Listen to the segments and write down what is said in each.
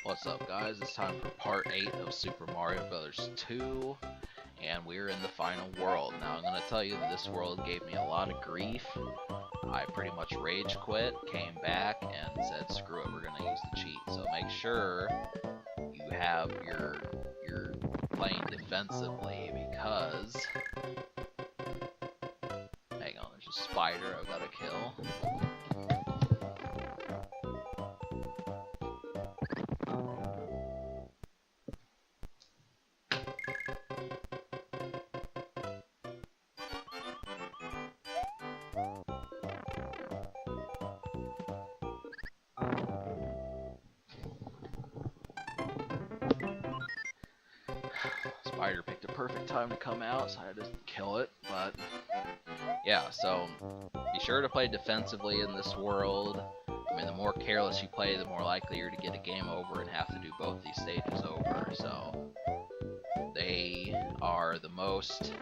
What's up, guys? It's time for part 8 of Super Mario Bros. 2, and we're in the final world. Now, I'm going to tell you that this world gave me a lot of grief. I pretty much rage quit, came back, and said, screw it, we're going to use the cheat. So make sure you have your playing defensively, because... Hang on, there's a spider I've got to kill. Spider picked a perfect time to come out, so I had to kill it, but yeah, so be sure to play defensively in this world. I mean, the more careless you play, the more likely you're to get a game over and have to do both these stages over, so they are the most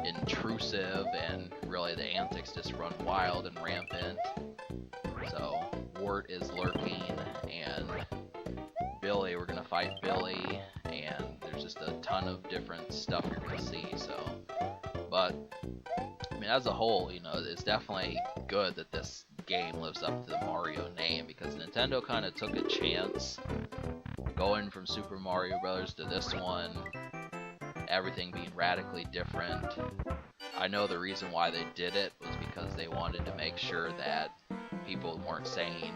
intrusive, and really the antics just run wild and rampant. So Wart is lurking, and Billy, we're gonna fight Billy, and there's just a ton of different stuff you're gonna see. So, but I mean, as a whole, you know, it's definitely good that this game lives up to the Mario name, because Nintendo kind of took a chance going from Super Mario Bros. To this one, everything being radically different. I know the reason why they did it was because they wanted to make sure that people weren't saying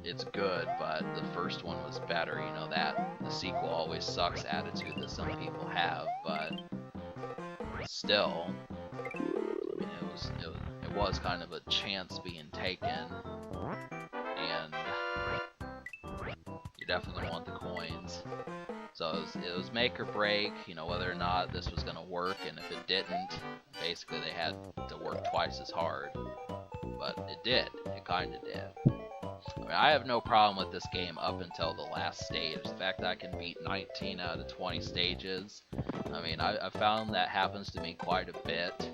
it's good, but the first one was better. You know, that the sequel always sucks attitude that some people have, but still, I mean, it was kind of a chance being taken, and you definitely want the coins. So it was make or break, you know, whether or not this was going to work, and if it didn't, basically they had to work twice as hard. But it did. It kind of did. I mean, I have no problem with this game up until the last stage. The fact that I can beat 19 out of 20 stages, I mean, I found that happens to me quite a bit.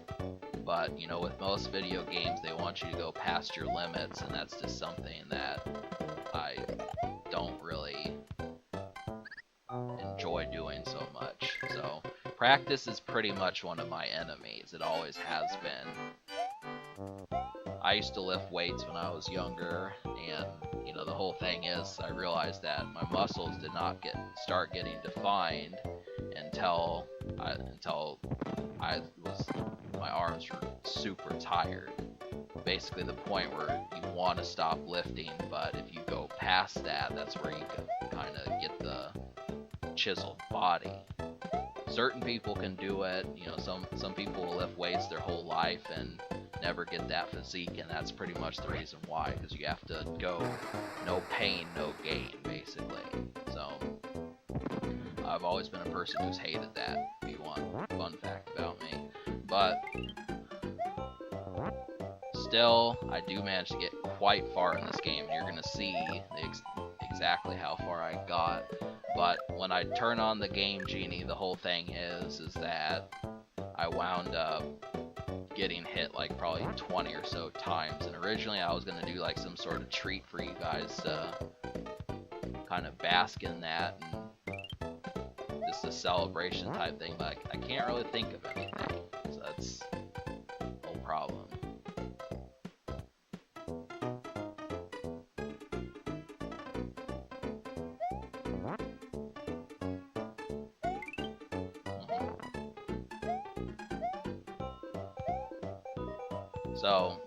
But, you know, with most video games, they want you to go past your limits, and that's just something that I don't really enjoy doing so much. So practice is pretty much one of my enemies. It always has been. I used to lift weights when I was younger, and you know, the whole thing is I realized that my muscles did not start getting defined until my arms were super tired. Basically the point where you want to stop lifting, but if you go past that, that's where you can kind of get the chiseled body. Certain people can do it, you know, some people will lift weights their whole life and never get that physique, and that's pretty much the reason why, because you have to go no pain, no gain, basically. So I've always been a person who's hated that, if you want a fun fact about me. But still, I do manage to get quite far in this game, and you're going to see exactly how far I got. But when I turn on the Game Genie, the whole thing is that I wound up getting hit like probably 20 or so times, and originally I was going to do like some sort of treat for you guys to kind of bask in that, and just a celebration type thing, but I can't really think of anything, so that's no problem. So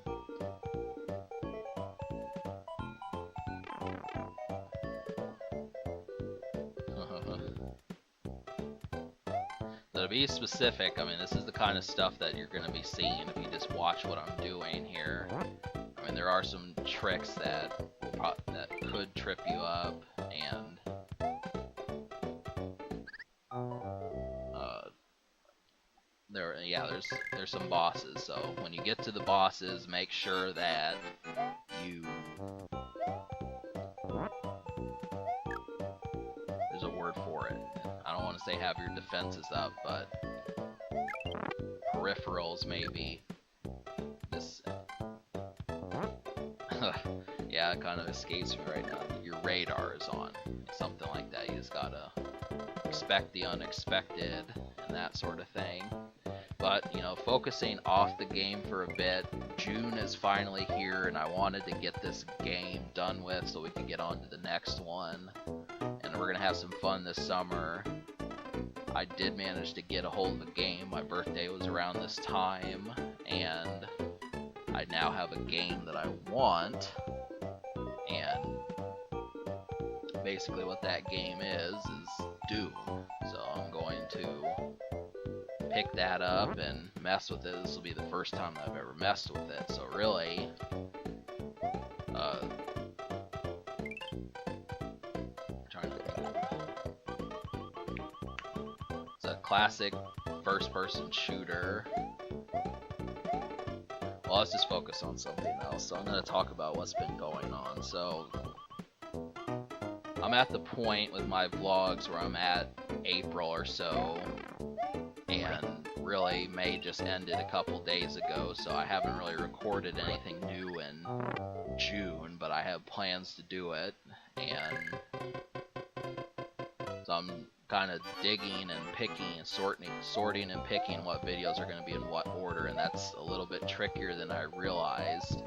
to be specific, I mean, this is the kind of stuff that you're going to be seeing if you just watch what I'm doing here. I mean, there are some tricks that could trip you up, and there's some bosses. So when you get to the bosses, make sure that you there's a word for it. I don't want to say have your defenses up, but peripherals maybe. This yeah, it kind of escapes me right now. Your radar is on. Something like that. You just gotta expect the unexpected and that sort of thing. But, you know, focusing off the game for a bit, June is finally here, and I wanted to get this game done with so we can get on to the next one. And we're gonna have some fun this summer. I did manage to get a hold of a game. My birthday was around this time, and I now have a game that I want. And basically what that game is Doom. So I'm going to pick that up and mess with it. This will be the first time that I've ever messed with it. So really, I'm trying to think of, it's a classic first-person shooter. Well, let's just focus on something else. So I'm going to talk about what's been going on. So I'm at the point with my vlogs where I'm at April or so, and really May just ended a couple days ago, so I haven't really recorded anything new in June, but I have plans to do it, and so I'm kind of digging and picking and sorting and picking what videos are going to be in what order, and that's a little bit trickier than I realized,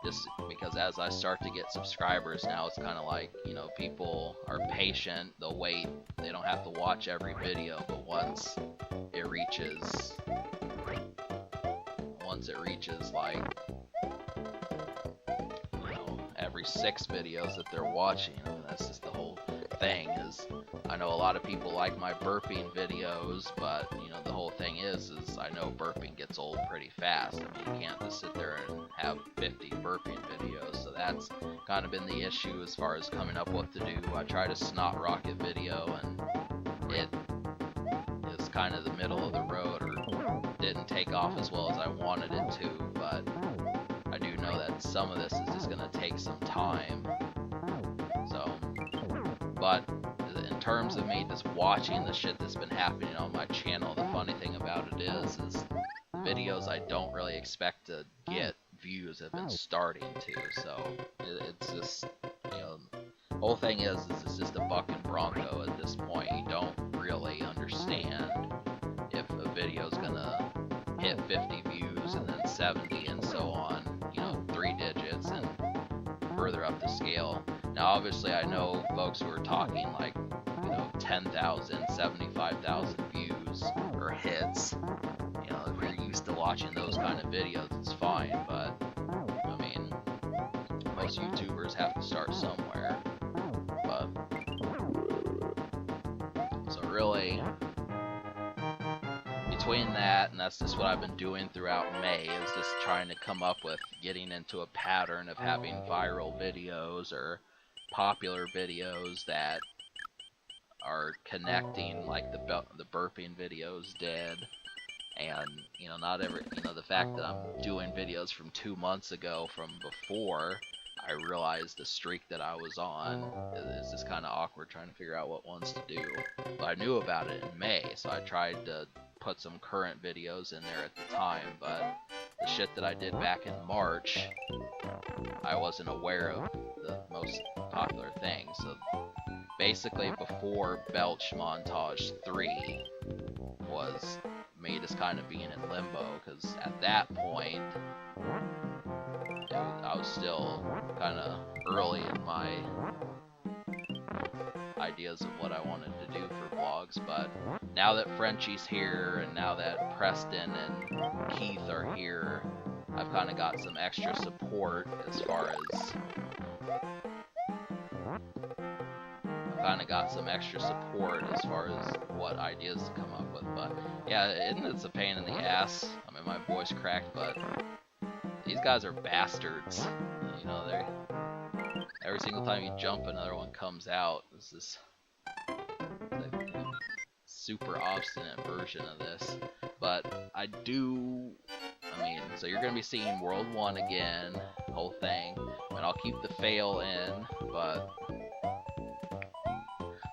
just because as I start to get subscribers now, it's kind of like, you know, people are patient, they'll wait, they don't have to watch every video, but once it reaches like, you know, every 6 videos that they're watching, I mean, that's just the whole thing. Is I know a lot of people like my burping videos, but you know, the whole thing is I know burping gets old pretty fast. I mean, you can't just sit there and have 50 burping videos, so that's kind of been the issue as far as coming up with what to do. I tried a snot rocket video, and it is kind of the middle of the road, or didn't take off as well as I wanted it to, but I do know that some of this is just going to take some time. So, but in terms of me just watching the shit that's been happening on my channel, the funny thing about it is videos I don't really expect to get views have been starting to, so it's just, you know, the whole thing is it's just a bucking bronco at this point. You don't really understand if a video's gonna hit 50 views and then 70 and so on, you know, 3 digits and further up the scale. Now obviously I know folks who are talking like, you know, 10,000, 75,000 views or hits. You know, if you're used to watching those kind of videos, it's fine, but I mean, most YouTubers have to start somewhere. But so really, between that, and that's just what I've been doing throughout May, is just trying to come up with getting into a pattern of having viral videos or popular videos that are connecting like the burping videos did. And you know, not every, you know, the fact that I'm doing videos from 2 months ago from before I realized the streak that I was on is just kind of awkward trying to figure out what ones to do. But I knew about it in May, so I tried to put some current videos in there at the time, but the shit that I did back in March, I wasn't aware of the most popular thing. So basically before Belch Montage 3 was me just kind of being in limbo, because at that point I was still kind of early in my ideas of what I wanted to do for vlogs. But now that Frenchie's here, and now that Preston and Keith are here, I've kind of got some extra support as far as what ideas to come up with. But yeah, it's a pain in the ass. I mean, my voice cracked, but these guys are bastards. You know, they're every single time you jump, another one comes out. This is like a super obstinate version of this. But I mean, so you're gonna be seeing World 1 again, whole thing. I mean, I'll keep the fail in, but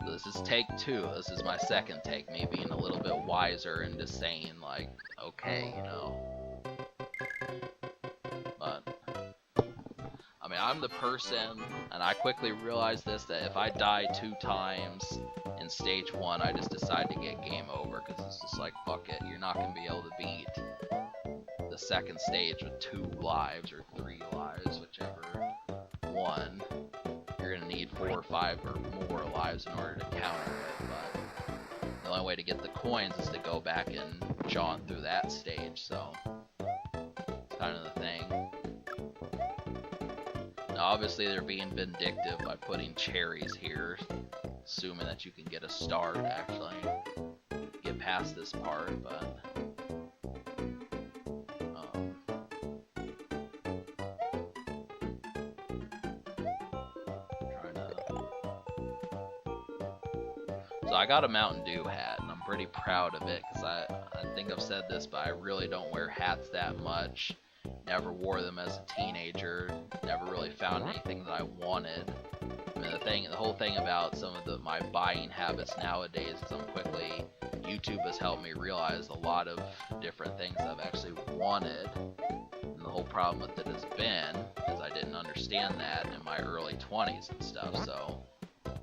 this is take 2. This is my second take, me being a little bit wiser and just saying like, okay, you know. But I mean, mean, I'm the person, and I quickly realized this, that if I die 2 times in stage 1, I just decide to get game over, because it's just like, fuck it, you're not going to be able to beat the second stage with 2 lives, or 3 lives, whichever one. You're going to need 4 or 5 or more lives in order to counter it, but the only way to get the coins is to go back and jaunt through that stage, so it's kind of the thing. Now, obviously they're being vindictive by putting cherries here, assuming that you can get a star to actually get past this part, but so I got a Mountain Dew hat, and I'm pretty proud of it, because I think I've said this, but I really don't wear hats that much. Never wore them as a teenager, never really found anything that I wanted. I mean, the whole thing about some of my buying habits nowadays is YouTube has helped me realize a lot of different things I've actually wanted. And the whole problem with it has been, is I didn't understand that in my early 20s and stuff, so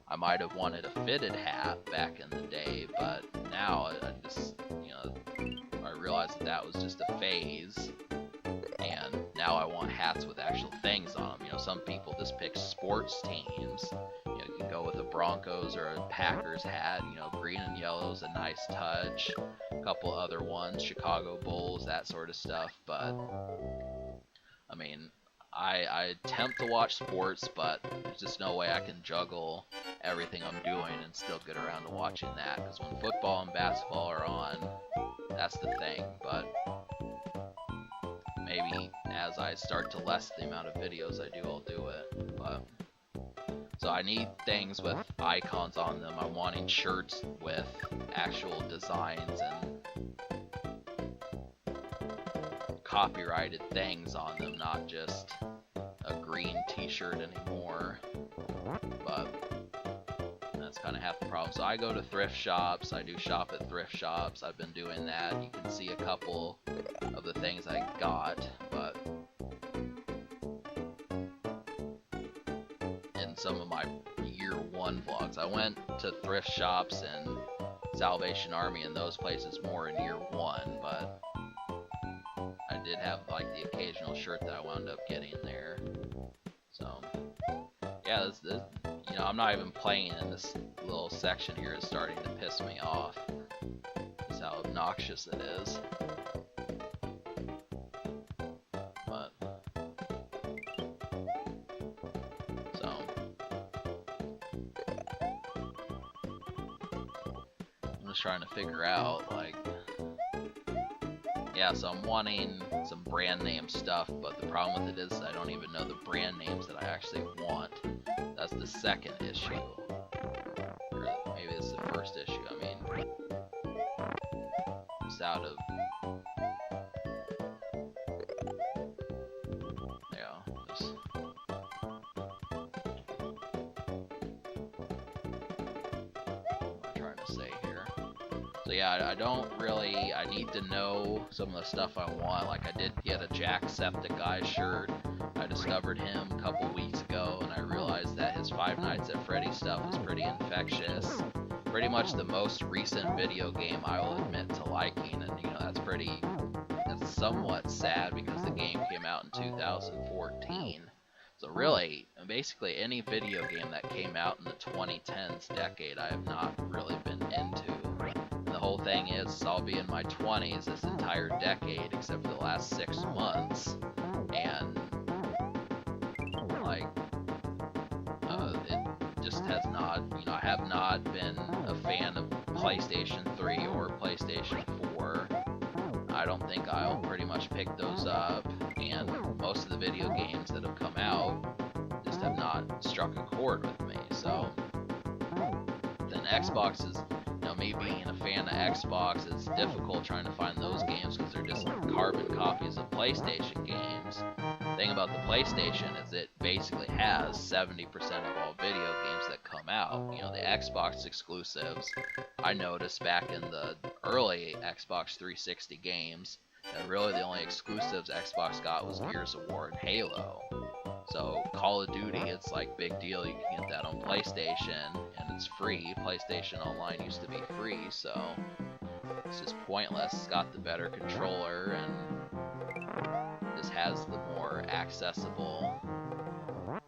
I might have wanted a fitted hat back in the day, but now I just, I realized that was just a phase. And now I want hats with actual things on them. Some people just pick sports teams. You can go with a Broncos or a Packers hat. Green and yellow is a nice touch. A couple other ones, Chicago Bulls, that sort of stuff. But I mean, I attempt to watch sports, but there's just no way I can juggle everything I'm doing and still get around to watching that. Because when football and basketball are on, that's the thing. But maybe as I start to lessen the amount of videos I do, I'll do it. But so I need things with icons on them. I'm wanting shirts with actual designs and copyrighted things on them, not just a green t-shirt anymore. But that's kind of half the problem. So I go to thrift shops. I do shop at thrift shops. I've been doing that. You can see a couple of the things I got, but in some of my year 1 vlogs, I went to thrift shops and Salvation Army and those places more in year 1, but I did have like the occasional shirt that I wound up getting there. So yeah, I'm not even playing, in this little section here is starting to piss me off. That's how obnoxious it is. But so I'm just trying to figure out, like, yeah, so I'm wanting some brand name stuff, but the problem with it is I don't even know the brand names that I actually want. That's the second issue. Or maybe this is the first issue. I mean, it's out of... Yeah, just... What am I trying to say here? So yeah, I don't really... I need to know some of the stuff I want. Like, I did get a Jacksepticeye shirt. I discovered him a couple weeks ago, and I realized that his Five Nights at Freddy's stuff is pretty infectious. Pretty much the most recent video game I will admit to liking, and that's somewhat sad because the game came out in 2014. So really, basically any video game that came out in the 2010s decade I have not really been into. And the whole thing is, I'll be in my 20s this entire decade except for the last 6 months, and like, it just has not, I have not been a fan of PlayStation 3 or PlayStation 4. I don't think I'll pretty much pick those up, and most of the video games that have come out just have not struck a chord with me. So then Xbox is, me being a fan of Xbox, it's difficult trying to find those games because they're just carbon copies of PlayStation games. The thing about the PlayStation is it basically has 70% of all video games that come out. The Xbox exclusives, I noticed back in the early Xbox 360 games, And really the only exclusives Xbox got was Gears of War and Halo. So Call of Duty, it's like big deal. You can get that on PlayStation and it's free. PlayStation Online used to be free, so it's just pointless. It's got the better controller and this has the more accessible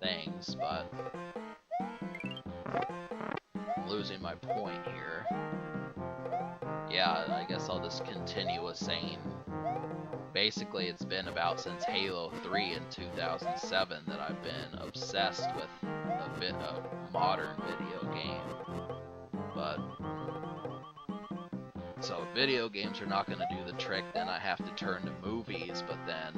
things, but I'm losing my point here. Yeah, I guess I'll just continue with saying basically it's been about since Halo 3 in 2007 that I've been obsessed with a modern video game. But so if video games are not going to do the trick, then I have to turn to movies. But then,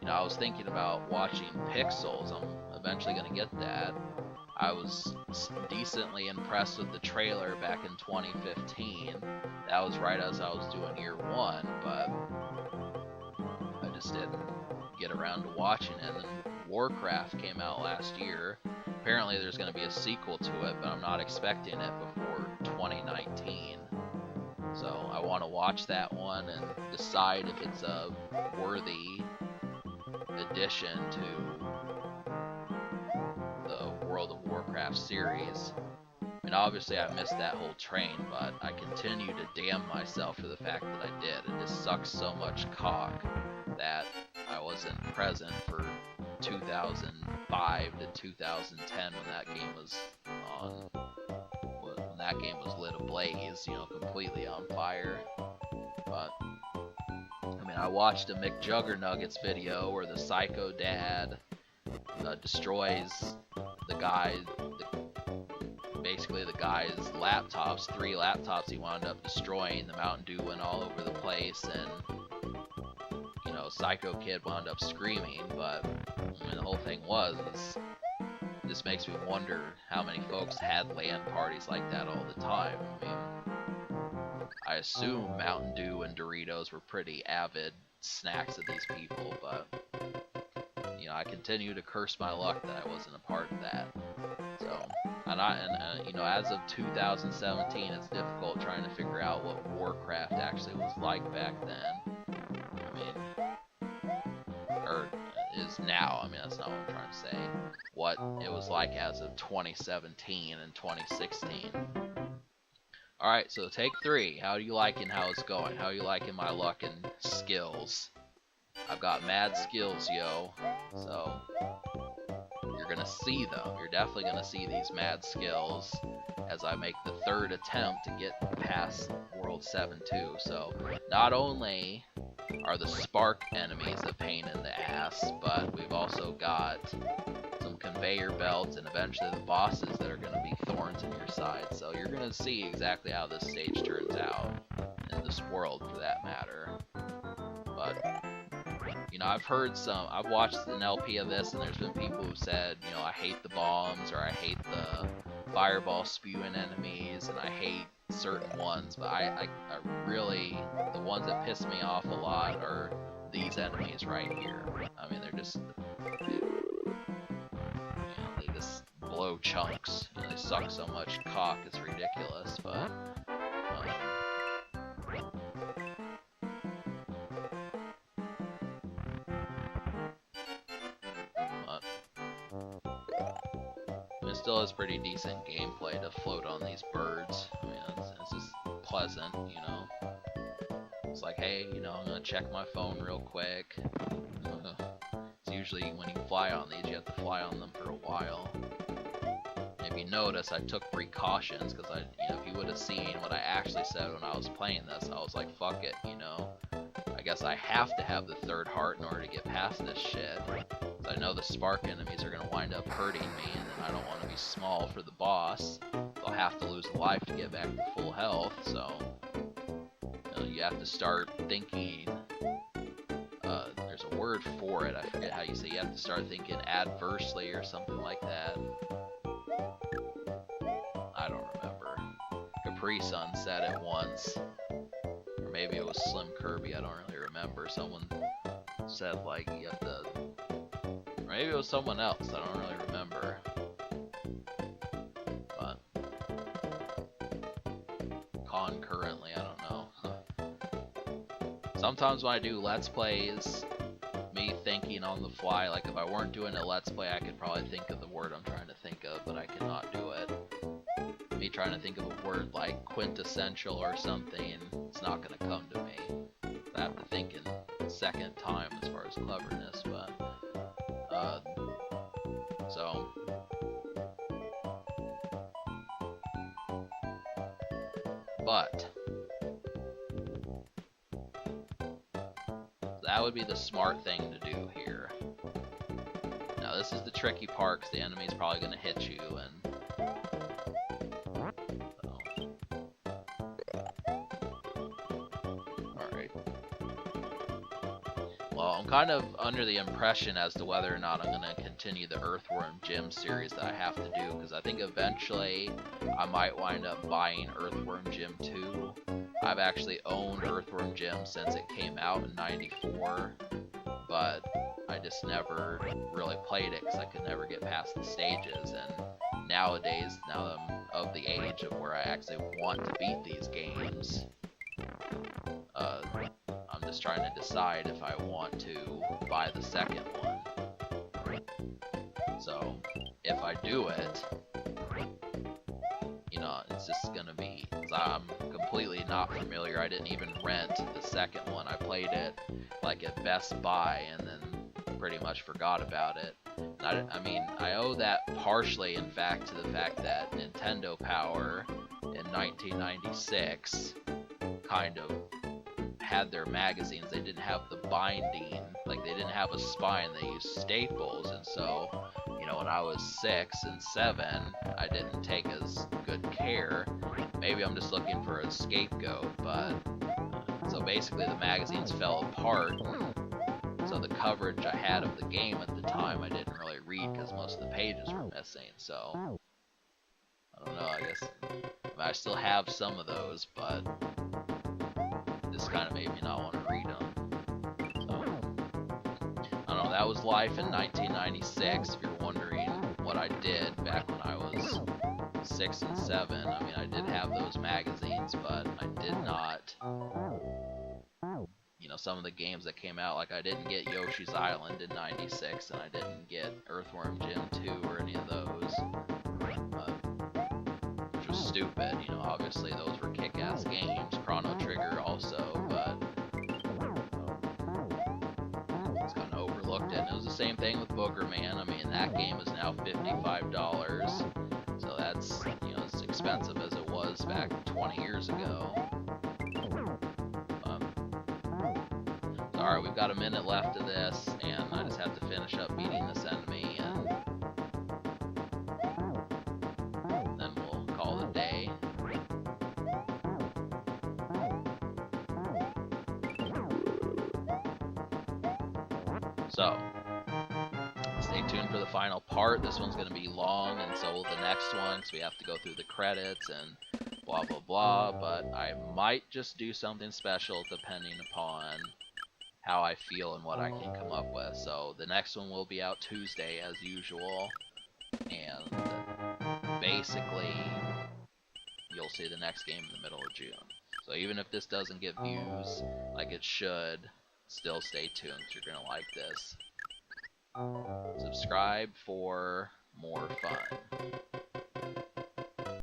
you know, I was thinking about watching Pixels. I'm eventually going to get that. I was decently impressed with the trailer back in 2015. That was right as I was doing year one, but I just didn't get around to watching it. And then Warcraft came out last year. Apparently there's going to be a sequel to it, but I'm not expecting it before 2019. So I want to watch that one and decide if it's a worthy addition to the World of Warcraft series. I mean, obviously I missed that whole train, but I continue to damn myself for the fact that I did. It just sucks so much cock that I wasn't present for 2005 to 2010 when that game was on, when that game was lit ablaze, you know, completely on fire. But I mean, I watched a McJuggernuggets video where the psycho dad destroys the guy, basically the guy's laptops, 3 laptops he wound up destroying. The Mountain Dew went all over the place, and you know, Psycho Kid wound up screaming. But I mean, the whole thing was this makes me wonder how many folks had LAN parties like that all the time. I mean, I assume Mountain Dew and Doritos were pretty avid snacks of these people, but you know, I continue to curse my luck that I wasn't a part of that. So, you know, as of 2017, it's difficult trying to figure out what Warcraft actually was like back then. I mean, or is now. I mean, that's not what I'm trying to say. What it was like as of 2017 and 2016. Alright, so take 3. How do you liking how it's going? How are you liking my luck and skills? I've got mad skills, yo. So, you're gonna see them. You're definitely gonna see these mad skills as I make the 3rd attempt to get past World 7-2. So, not only are the spark enemies a pain in the ass, but we've also got some conveyor belts and eventually the bosses that are going to be thorns in your side. So you're going to see exactly how this stage turns out, in this world for that matter. But, you know, I've watched an LP of this and there's been people who said, you know, I hate the bombs, or I hate the fireball spewing enemies, and I hate certain ones, but I really, the ones that piss me off a lot are these enemies right here. I mean, they're just, they just blow chunks. You know, they suck so much cock, it's ridiculous, but it still has pretty decent gameplay to float on these birds. I mean, it's just pleasant, you know. It's like, hey, you know, I'm gonna check my phone real quick. It's usually when you fly on these, you have to fly on them for a while. If you notice, I took precautions because you know, if you would have seen what I actually said when I was playing this, I was like, fuck it, you know. I guess I have to have the 3rd heart in order to get past this shit. I know the spark enemies are gonna wind up hurting me, and then I don't want to be small for the boss. I'll have to lose a life to get back to full health, so you know, you have to start thinking. There's a word for it. I forget how you say. You have to start thinking adversely or something like that. I don't remember. Capri Sun said it once, or maybe it was Slim Kirby. I don't really remember. Someone said like you have to. Maybe it was someone else, I don't really remember. But concurrently, I don't know. sometimes when I do Let's Plays, me thinking on the fly, like if I weren't doing a Let's Play, I could probably think of the word I'm trying to think of, but I cannot do it. Me trying to think of a word like quintessential or something, it's not going to come to me. I have to think in second time as far as cleverness, but so but that would be the smart thing to do here. Now this is the tricky part, because the enemy's probably going to hit you, and alright. Well, I'm kind of under the impression as to whether or not I'm going to continue the Earthworm Jim series that I have to do, because I think eventually I might wind up buying Earthworm Jim 2. I've actually owned Earthworm Jim since it came out in '94, but I just never really played it because I could never get past the stages. And nowadays, now that I'm of the age of where I actually want to beat these games, I'm just trying to decide if I want to buy the second one. So if I do it, you know, it's just gonna be, cause I'm completely not familiar. I didn't even rent the second one. I played it like at Best Buy and then pretty much forgot about it. And I mean, I owe that partially, in fact, to the fact that Nintendo Power in 1996 kind of had their magazines. They didn't have the binding, like they didn't have a spine, they used staples, and so, you know, when I was 6 and 7, I didn't take as good care. Maybe I'm just looking for a scapegoat, but so basically the magazines fell apart, so the coverage I had of the game at the time I didn't really read because most of the pages were missing. So I don't know, I guess I still have some of those, but this kind of made me not want to read them. So I don't know, that was life in 1996. If you're wondering what I did back when I was 6 and 7, I mean, I did have those magazines, but I did not, you know, some of the games that came out, like I didn't get Yoshi's Island in '96, and I didn't get Earthworm Jim 2 or any of those, which was stupid. You know, obviously those were kick-ass games. Chrono Trigger also, but just kind of overlooked it. And it was the same thing with Booger Man. I mean, that game is now $55, so that's, you know, as expensive as it was back 20 years ago. Alright, we've got a minute left of this, and I just have to finish up beating this enemy, and then we'll call it a day. So, stay tuned for the final part. This one's going to be long, and so will the next one, because we have to go through the credits and blah blah blah, but I might just do something special depending upon how I feel and what I can come up with. So the next one will be out Tuesday as usual, and basically you'll see the next game in the middle of June. So even if this doesn't get views like it should, still stay tuned because you're gonna like this. Subscribe for more fun.